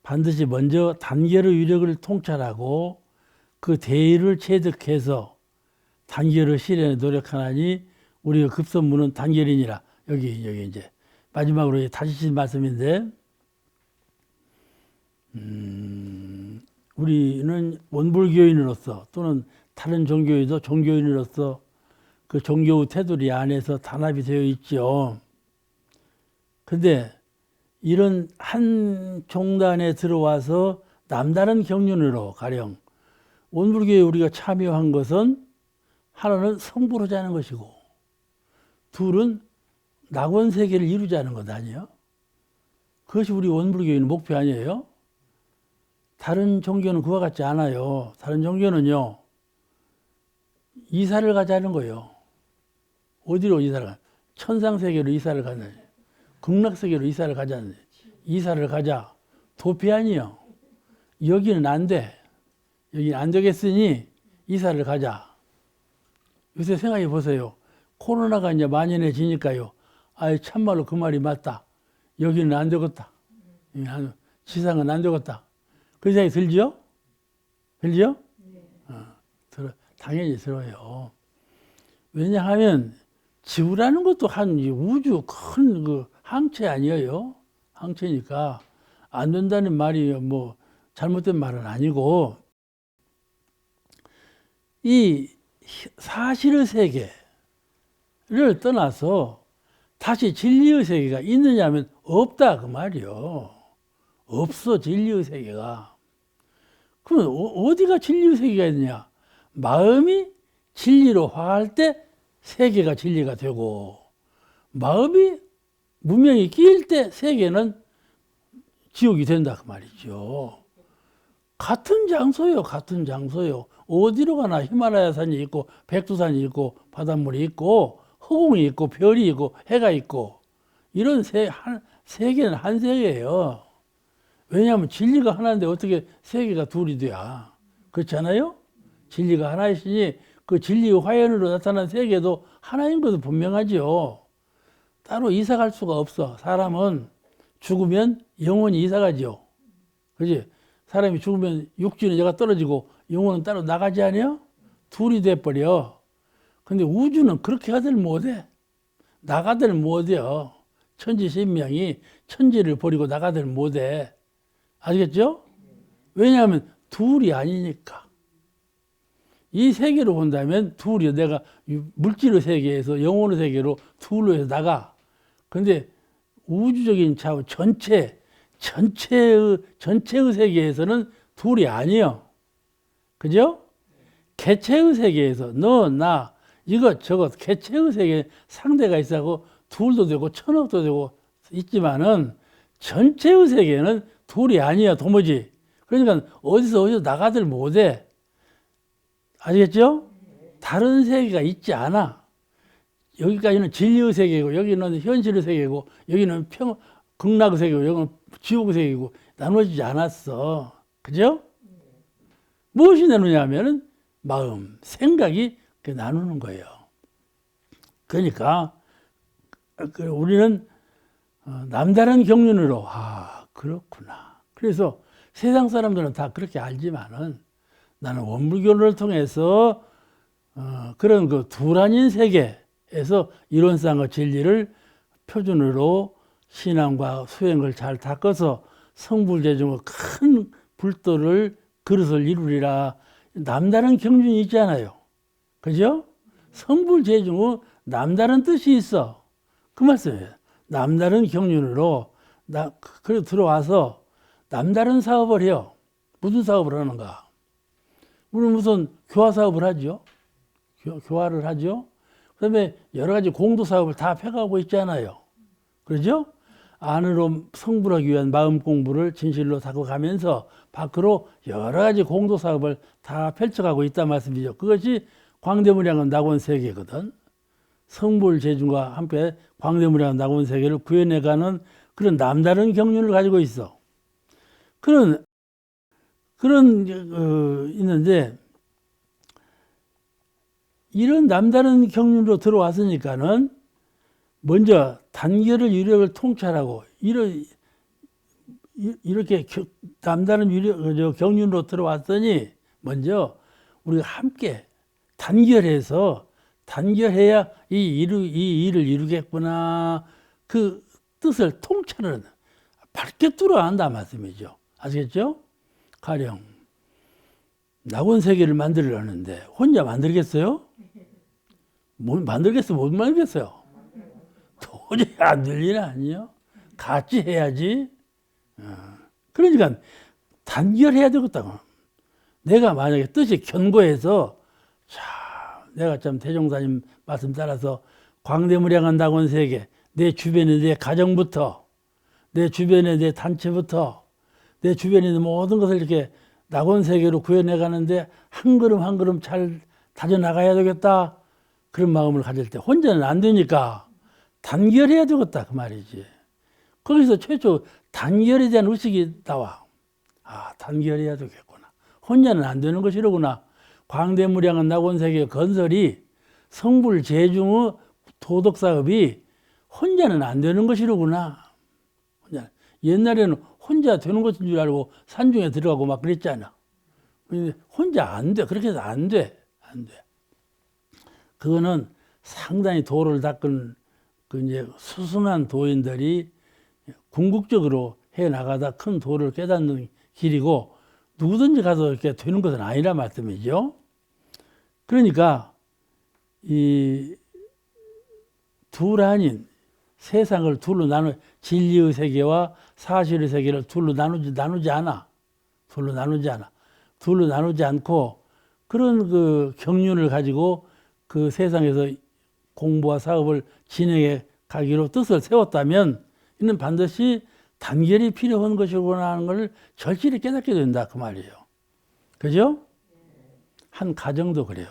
반드시 먼저 단결의 위력을 통찰하고 그 대의를 체득해서 단결의 실현에 노력하나니 우리가 급선무는 단결이니라. 여기 이제 마지막으로 다시 말씀인데 우리는 원불교인으로서 또는 다른 종교에도 종교인으로서 그 종교의 테두리 안에서 단합이 되어 있죠. 근데 이런 한 종단에 들어와서 남다른 경륜으로 가령 원불교에 우리가 참여한 것은 하나는 성불하자는 것이고 둘은 낙원세계를 이루자는 것 아니에요? 그것이 우리 원불교인의 목표 아니에요? 다른 종교는 그와 같지 않아요. 다른 종교는요, 이사를 가자는 거예요. 어디로 이사를 가? 천상세계로 이사를 가자. 극락세계로 이사를 가자. 이사를 가자. 도피 아니요. 여기는 안 돼. 여기는 안 되겠으니 이사를 가자. 요새 생각해 보세요. 코로나가 이제 만연해지니까요. 아이, 참말로 그 말이 맞다. 여기는 안 되겠다. 지상은 안 되겠다. 그 생각이 들죠? 들죠? 당연히 들어요. 왜냐하면 지구라는 것도 한 우주 큰 그 항체 아니에요? 항체니까 안 된다는 말이 뭐 잘못된 말은 아니고 이 사실의 세계를 떠나서 다시 진리의 세계가 있느냐 하면 없다 그 말이요. 없어 진리의 세계가. 그럼 어디가 진리의 세계가 있느냐? 마음이 진리로 화할 때 세계가 진리가 되고 마음이 무명이 끼일 때 세계는 지옥이 된다 그 말이죠. 같은 장소요. 같은 장소요. 어디로 가나 히말라야 산이 있고 백두산이 있고 바닷물이 있고 허공이 있고 별이 있고 해가 있고 이런 세계는 한 세계예요. 왜냐하면 진리가 하나인데 어떻게 세계가 둘이 돼야. 그렇지 않아요? 진리가 하나이시니 그 진리의 화연으로 나타난 세계도 하나인 것도 분명하죠. 따로 이사갈 수가 없어. 사람은 죽으면 영혼이 이사가죠. 그렇지? 사람이 죽으면 육지는 얘가 떨어지고 영혼은 따로 나가지 않아요? 둘이 돼버려. 근데 우주는 그렇게 하들 못해. 나가들 못해요. 천지신명이 천지를 버리고 나가들 못해. 아시겠죠? 왜냐하면 둘이 아니니까. 이 세계로 본다면 둘이요. 내가 물질의 세계에서 영혼의 세계로 둘로 해서 나가. 근데 우주적인 차원 전체 전체의 세계에서는 둘이 아니요. 그죠? 개체의 세계에서 너, 나, 이것, 저것, 개체의 세계에 상대가 있어고 둘도 되고 천억도 되고 있지만은 전체의 세계는 둘이 아니야, 도무지. 그러니까 어디서 나가들 못해. 아시겠죠? 다른 세계가 있지 않아. 여기까지는 진리의 세계고, 여기는 현실의 세계고, 여기는 극락의 세계고, 여기는 지옥의 세계고, 나눠지지 않았어. 그죠? 무엇이 나누냐 하면은 마음, 생각이 나누는 거예요. 그러니까 우리는 남다른 경륜으로 그렇구나. 그래서 세상 사람들은 다 그렇게 알지만은 나는 원불교를 통해서 그런 그 둘아닌 세계에서 이론상의 진리를 표준으로 신앙과 수행을 잘 닦아서 성불재중의 큰 불도를 그릇을 이루리라. 남다른 경륜이 있잖아요. 그죠? 성불재중의 남다른 뜻이 있어. 그 말씀이에요. 남다른 경륜으로 그래 들어와서 남다른 사업을 해요. 무슨 사업을 하는가? 우리는 무슨 교화 사업을 하죠. 교화를 하죠. 그다음에 여러 가지 공도 사업을 다 펴가고 있잖아요. 그렇죠? 안으로 성불하기 위한 마음 공부를 진실로 닦고 가면서 밖으로 여러 가지 공도 사업을 다 펼쳐가고 있단 말씀이죠. 그것이 광대무량은 낙원 세계거든. 성불 재중과 함께 광대무량 낙원 세계를 구현해가는 그런 남다른 경륜을 가지고 있어. 그런 있는데 이런 남다른 경륜으로 들어왔으니까는 먼저 단결을 유력을 통찰하고 이렇게 남다른 경륜으로 들어왔더니 먼저 우리가 함께 단결해야 이 일을 이루겠구나. 그 뜻을 통찰은 밝게 뚫어야 한다 말씀이죠. 아시겠죠? 가령 낙원 세계를 만들려는데 혼자 만들겠어요? 못 만들겠어요. 도저히 안 될 일 아니에요. 같이 해야지. 그러니까 단결해야 되겠다고. 내가 만약에 뜻이 견고해서 내가 참 대종사님 말씀 따라서 광대무량한 낙원 세계, 내 주변에 내 가정부터, 내 주변에 내 단체부터, 내 주변에 있는 모든 것을 이렇게 낙원 세계로 구현해 가는데 한 걸음 한 걸음 잘 다져나가야 되겠다. 그런 마음을 가질 때 혼자는 안 되니까 단결해야 되겠다 그 말이지. 거기서 최초 단결에 대한 의식이 나와. 단결해야 되겠구나. 혼자는 안 되는 것이로구나. 광대무량한 낙원세계 건설이 성불재중의 도덕사업이 혼자는 안 되는 것이로구나. 옛날에는 혼자 되는 것인 줄 알고 산중에 들어가고 막 그랬잖아. 근데 혼자 안 돼. 그렇게 해서 안 돼. 그거는 상당히 도를 닦은 이제 수순한 도인들이 궁극적으로 해 나가다 큰 도를 깨닫는 길이고 누구든지 가서 이렇게 되는 것은 아니라 말씀이죠. 그러니까 이 둘 아닌 세상을 둘로 진리의 세계와 사실의 세계를 둘로 나누지 않아. 둘로 나누지 않고 그런 그 경륜을 가지고 그 세상에서 공부와 사업을 진행해 가기로 뜻을 세웠다면 이는 반드시 단결이 필요한 것이구나 하는 걸 절실히 깨닫게 된다 그 말이에요. 그죠? 한 가정도 그래요.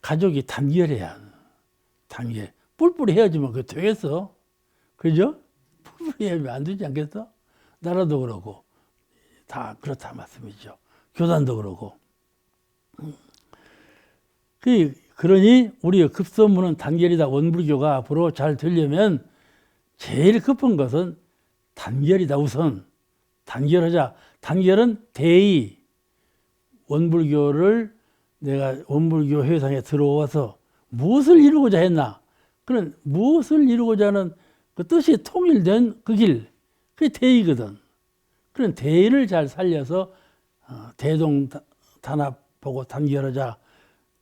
가족이 단결해야 단결. 뿔뿔이 헤어지면 그거 되겠어? 그죠? 뿔뿔이 헤어지면 안 되지 않겠어? 나라도 그러고 다 그렇다 말씀이죠. 교단도 그러고. 그러니 우리의 급선무는 단결이다. 원불교가 앞으로 잘 되려면 제일 급한 것은 단결이다. 우선 단결하자. 단결은 대의. 원불교를 내가 원불교 회상에 들어와서 무엇을 이루고자 했나? 그런 무엇을 이루고자 하는 그 뜻이 통일된 그 길, 그게 대의거든. 그런 대의를 잘 살려서 대동단합하고 단결하자.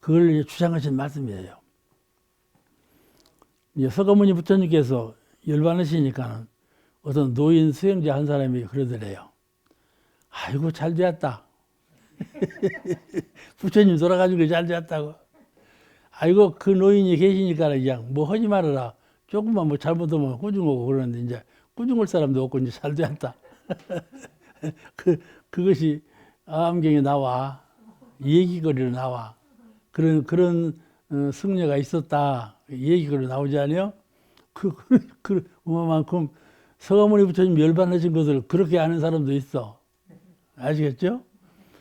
그걸 주장하신 말씀이에요. 서가모니 부처님께서 열반하시니까는 어떤 노인 수행자 한 사람이 그러더래요. 아이고 잘 되었다. 부처님 돌아가신 거 잘 되었다고. 아이고 그 노인이 계시니까 그냥 뭐 하지 말아라. 조금만 뭐 잘못하면 꾸중하고 그러는데 이제 꾸중할 사람도 없고 이제 잘 되었다. 그것이 암경에 나와. 얘기거리로 나와. 그런 승려가 있었다. 얘기거리로 나오지 않아요? 그만큼 서가모니 부처님 열반하신 것을 그렇게 아는 사람도 있어. 아시겠죠?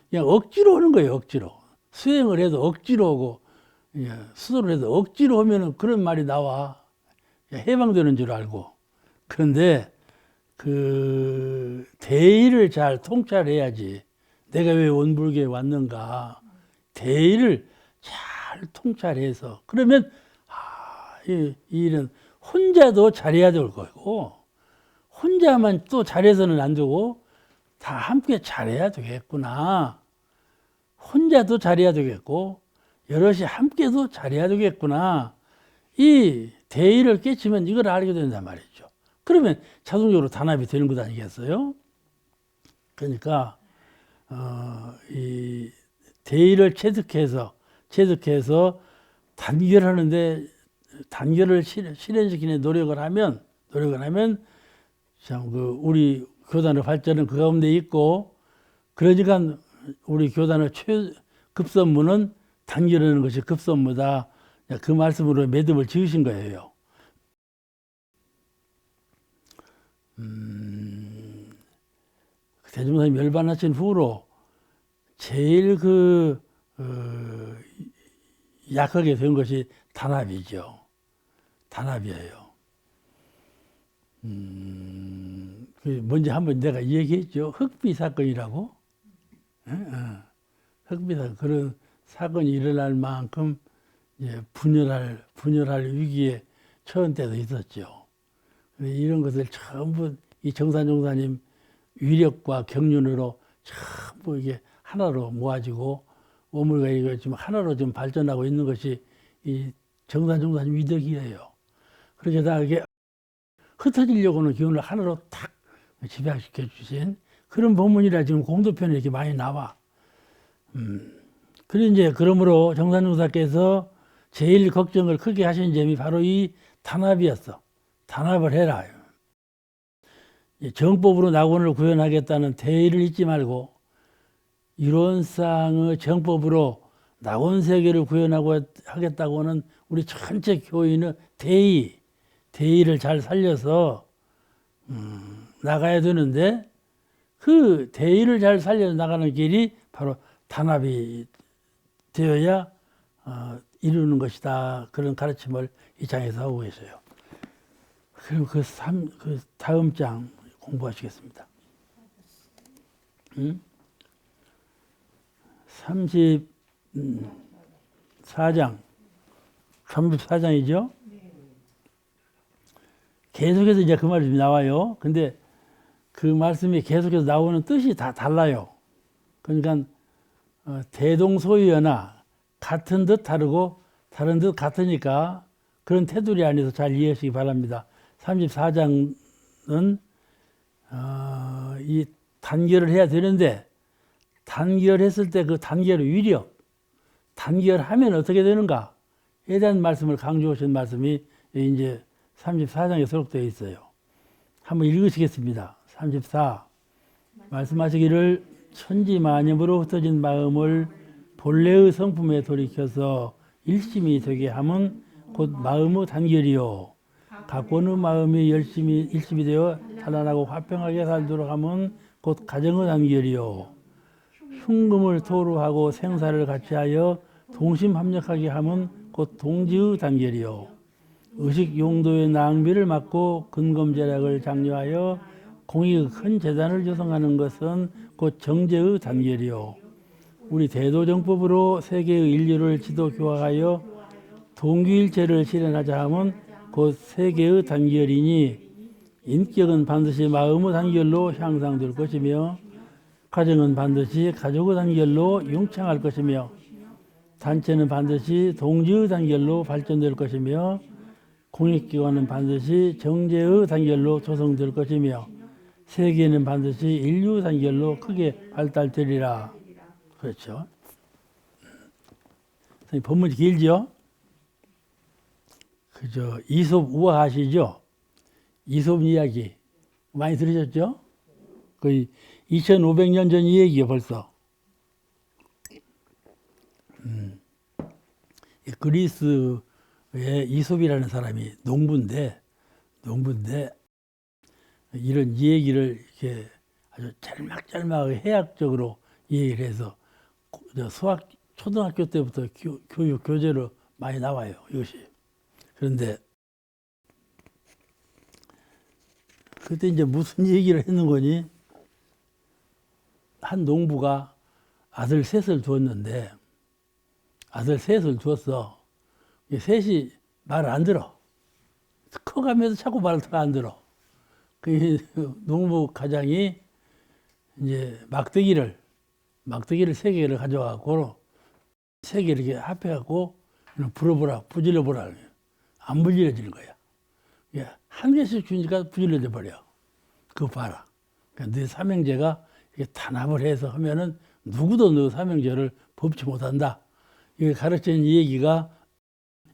그냥 억지로 하는 거예요, 억지로. 수행을 해도 억지로 오고, 수도를 해도 억지로 하면은 그런 말이 나와. 해방되는 줄 알고. 그런데, 대의를 잘 통찰해야지. 내가 왜 원불교에 왔는가. 대의를 잘 통찰해서. 그러면, 이 일은 혼자도 잘해야 될 거고, 혼자만 또 잘해서는 안 되고, 다 함께 잘해야 되겠구나. 혼자도 잘해야 되겠고, 여럿이 함께도 잘해야 되겠구나. 이 대의를 깨치면 이걸 알게 된단 말이죠. 그러면 자동적으로 단합이 되는 것 아니겠어요? 그러니까, 이 대의를 체득해서 단결하는데, 단결을 실현시키는 노력을 하면 참 우리 교단의 발전은 그 가운데 있고, 그러니까 우리 교단의 급선무는 단결하는 것이 급선무다. 그 말씀으로 매듭을 지으신 거예요. 대중사님 열반하신 후로 제일 약하게 된 것이 단합이죠. 단합이에요. 먼저 한번 내가 얘기했죠. 흑비 사건이라고. 흑비 사건. 그런 사건이 일어날 만큼 분열할 위기에 처한 때도 있었죠. 이런 것을 전부 이 정산종사님 위력과 경륜으로 전부 이게 하나로 모아지고 오물가 이거 지금 하나로 좀 발전하고 있는 것이 이 정산종사님 위덕이에요. 그렇게 다 이게 흩어지려고 하는 기운을 하나로 탁 집약시켜 주신 그런 법문이라 지금 공도편에 이렇게 많이 나와. 그러므로 정산종사께서 제일 걱정을 크게 하신 점이 바로 이 단합이었어. 단합을 해라. 정법으로 낙원을 구현하겠다는 대의를 잊지 말고 이론상의 정법으로 낙원 세계를 구현하고 하겠다고 하는 우리 전체 교인의 대의를 잘 살려서 나가야 되는데 그 대의를 잘 살려 나가는 길이 바로 단합이 되어야 이루는 것이다. 그런 가르침을 이 장에서 하고 계세요. 그럼 그 다음 장 공부하시겠습니다. 34장이죠? 계속해서 이제 그 말이 나와요. 근데 그 말씀이 계속해서 나오는 뜻이 다 달라요. 그러니까 대동소이하나 같은 듯 다르고 다른 듯 같으니까 그런 테두리 안에서 잘 이해하시기 바랍니다. 34장은 이 단결을 해야 되는데 단결했을 때 그 단결의 위력, 단결하면 어떻게 되는가에 대한 말씀을 강조하신 말씀이 이제 34장에 수록되어 있어요. 한번 읽으시겠습니다. 34. 말씀하시기를 천지만염으로 흩어진 마음을 본래의 성품에 돌이켜서 일심이 되게 함은 곧 마음의 단결이요. 각본의 마음이 일심이 되어 단란하고 화평하게 살도록 함은 곧 가정의 단결이요. 흉금을 토로하고 생사를 같이하여 동심합력하게 함은 곧 동지의 단결이요. 의식 용도의 낭비를 막고 근검제락을 장려하여 공익의 큰 재단을 조성하는 것은 곧 정제의 단결이요. 우리 대도정법으로 세계의 인류를 지도 교화하여 동기일체를 실현하자 함은 곧 세계의 단결이니 인격은 반드시 마음의 단결로 향상될 것이며 가정은 반드시 가족의 단결로 융창할 것이며 단체는 반드시 동지의 단결로 발전될 것이며 공익기관은 반드시 정제의 단결로 조성될 것이며 세계는 반드시 인류 단결로 크게 발달되리라. 그렇죠. 선생님, 본문이 길죠? 그저 이솝 우화 아시죠? 이솝 이야기 많이 들으셨죠? 거의 2500년 전 이야기예요, 벌써. 그리스의 이솝이라는 사람이 농부인데 이런 얘기를 이렇게 아주 짤막짤막하게 해학적으로 얘기를 해서 수학 초등학교 때부터 교육 교재로 많이 나와요, 이것이. 그런데 그때 이제 무슨 얘기를 했는 거니? 한 농부가 아들 셋을 두었는데 아들 셋을 두었어. 셋이 말을 안 들어. 커가면서 자꾸 말을 더 안 들어. 그 농부 가장이 이제 막대기를 3개를 가져가고 3개 이렇게 합해갖고 불어보라, 부질러보라. 안 부질러지는 거야. 한 개씩 주니까 부질러져 버려. 그거 봐라. 그러니까 네 삼형제가 이렇게 단합을 해서 하면은 누구도 너 삼형제를 법치 못한다. 이게 가르치는 이 얘기가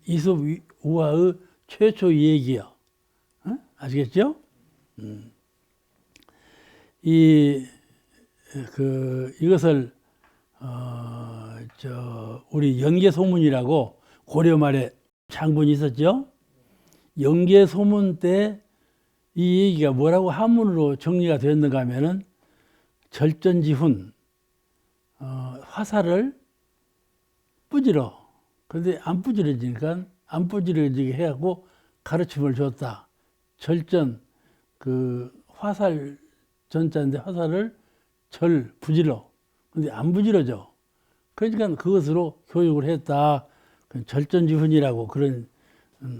이솝 우화의 최초 얘기야. 어? 아시겠죠? 이것을 우리 연개소문이라고 고려 말에 장군이 있었죠. 연개소문 때 이 얘기가 뭐라고 한문으로 정리가 되었는가 하면은 절전지훈, 화살을 부지러. 그런데 안 부지러지니까 안 부지러지게 해갖고 가르침을 줬다. 절전, 화살 전자인데 화살을 부지러. 근데 안 부지러져. 그러니까 그것으로 교육을 했다. 절전지훈이라고 그런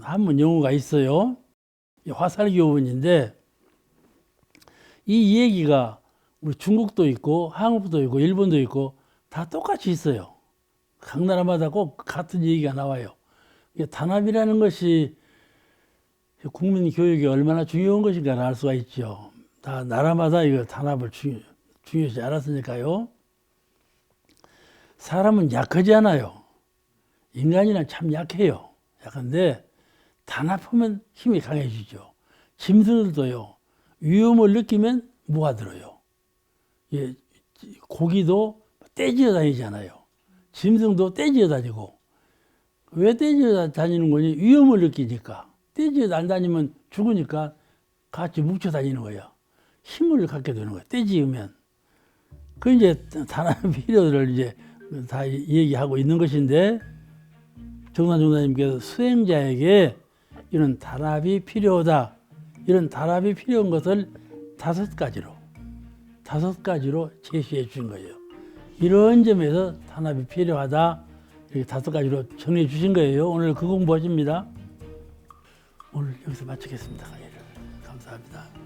한문 용어가 있어요. 화살 교훈인데 이 얘기가 우리 중국도 있고 한국도 있고 일본도 있고 다 똑같이 있어요. 각 나라마다 꼭 같은 얘기가 나와요. 단합이라는 것이 국민 교육이 얼마나 중요한 것인가를 알 수가 있죠. 다 나라마다 이거 단합을 중요시 알았으니까요. 사람은 약하지 않아요. 인간이란 참 약해요. 약한데 단합하면 힘이 강해지죠. 짐승들도요. 위험을 느끼면 모아들어요. 고기도 떼지어 다니잖아요. 짐승도 떼지어 다니고. 왜 떼지어 다니는 거니? 위험을 느끼니까. 떼지어 안 다니면 죽으니까 같이 뭉쳐 다니는 거예요. 힘을 갖게 되는 거예요. 떼지으면. 그 이제 단합 필요를 이제 다 얘기하고 있는 것인데 정산 종사님께서 수행자에게 이런 단합이 필요하다. 이런 단합이 필요한 것을 5가지로 제시해 주신 거예요. 이런 점에서 단합이 필요하다. 이렇게 5가지로 정리해 주신 거예요. 오늘 그 공부하십니다. 오늘 여기서 마치겠습니다. 강의를. 감사합니다.